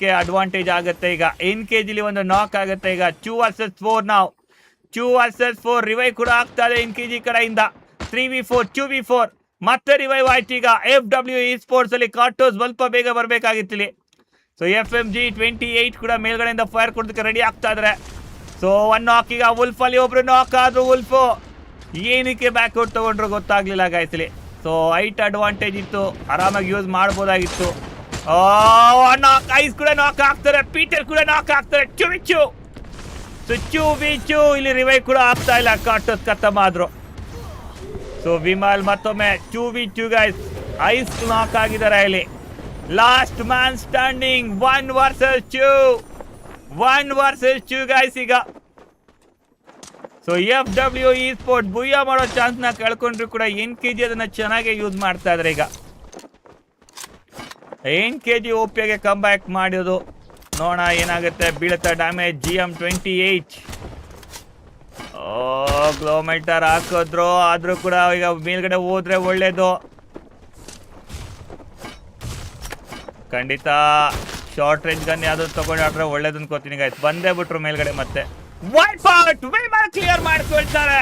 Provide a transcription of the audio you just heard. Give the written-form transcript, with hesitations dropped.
ಗೆ ಅಡ್ವಾಂಟೇಜ್ ಆಗುತ್ತೆ ಈಗ. NKG ಒಂದು ನಾಕ್ ಆಗುತ್ತೆ ಈಗ. 2 vs 4 ನಾವು 2 vs 4 ರಿವೈವ್ ಕೂಡ ಆಗ್ತಾ ಇದೆ NKG ಕಡೆಯಿಂದ. 3v4 2v4 ಮತ್ತೆ ರಿವೈವ್ ಆಯ್ತು ಈಗ. FW esports ಅಲ್ಲಿ ಕಾರ್ಟೋಸ್ ಸ್ವಲ್ಪ ಬೇಗ ಬರ್ಬೇಕಾಗಿತ್ತಿಲ್ಲಿ. ಸೊ FMG 28 ಕೂಡ ಮೇಲ್ಗಡೆಯಿಂದ ಫೈರ್ ಕೊಡೋದಕ್ಕೆ ರೆಡಿ ಆಗ್ತಾ ಇದಾರೆ. ಸೊ 1 ನಾಕ್ ಈಗ. ವುಲ್ಫ್ ಅಲ್ಲಿ ಒಬ್ರು ನಾಕ್ ಆದ್ರು. ವುಲ್ಫ್ ಏನಕ್ಕೆ ಬ್ಯಾಕ್ಔಟ್ ತಗೊಂಡ್ರು ಗೊತ್ತಾಗ್ಲಿಲ್ಲ ಗಾಯ್ಸಲಿ. ಸೊ ಹೈಟ್ ಅಡ್ವಾಂಟೇಜ್ ಇತ್ತು, ಆರಾಮಾಗಿ ಯೂಸ್ ಮಾಡ್ಬೋದಾಗಿತ್ತು. ನಾಕ್ ಐಸ್ ಕೂಡ ನಾಕ್ ಆಗ್ತಾರೆ. ಪೀಟರ್ ಕೂಡ ನಾಕ್ ಆಗ್ತಾರೆ. ಚುವಿಚು ಇಲ್ಲಿ ರಿವೈವ್ ಕೂಡ ಆಗ್ತಾ ಇಲ್ಲ. ಕಾರ್ಟೋಸ್ ಖತಮ್ ಆದ್ರು. ಸೊ ವಿಮಲ್ ಮತ್ತೊಮ್ಮೆ 2v2 ಗೈಸ್. ಐಸ್ ನಾಕ್ ಆಗಿದ್ದಾರೆ ಇಲ್ಲಿ. Last man standing 1 vs 2 guys ಈಗ. ಸೊ FW esports ಬುಯ್ಯ ಮಾಡೋ ಚಾನ್ಸ್ ನ ಕಳ್ಕೊಂಡ್ರು ಕೂಡ NKG ಅದನ್ನ ಚೆನ್ನಾಗಿ ಯೂಸ್ ಮಾಡ್ತಾ ಇದಾರೆ ಈಗ. NKG OPಗೆ ಕಮ್ ಬ್ಯಾಕ್ ಮಾಡೋದು ನೋಡೋಣ ಏನಾಗುತ್ತೆ. ಬೀಳುತ್ತಾ ಡ್ಯಾಮೇಜ್. GM28 ಗ್ಲೋಮೀಟರ್ ಹಾಕಿದ್ರು, ಆದ್ರೂ ಕೂಡ ಈಗ ಮೇಲ್ಗಡೆ ಹೋದ್ರೆ ಒಳ್ಳೇದು. ಖಂಡಿತ ಶಾರ್ಟ್ ರೇಂಜ್ ಗನ್ ಯಾವ್ದು ತಗೊಂಡ್ರೆ ಒಳ್ಳೇದು ಅನ್ಕೋತೀನಿ ಗೈಸ್. ಬಂದೇ ಬಿಟ್ರು ಮೇಲ್ಗಡೆ. ಮತ್ತೆ ಕ್ಲಿಯರ್ ಮಾಡ್ಕೊಳ್ತಾರೆ.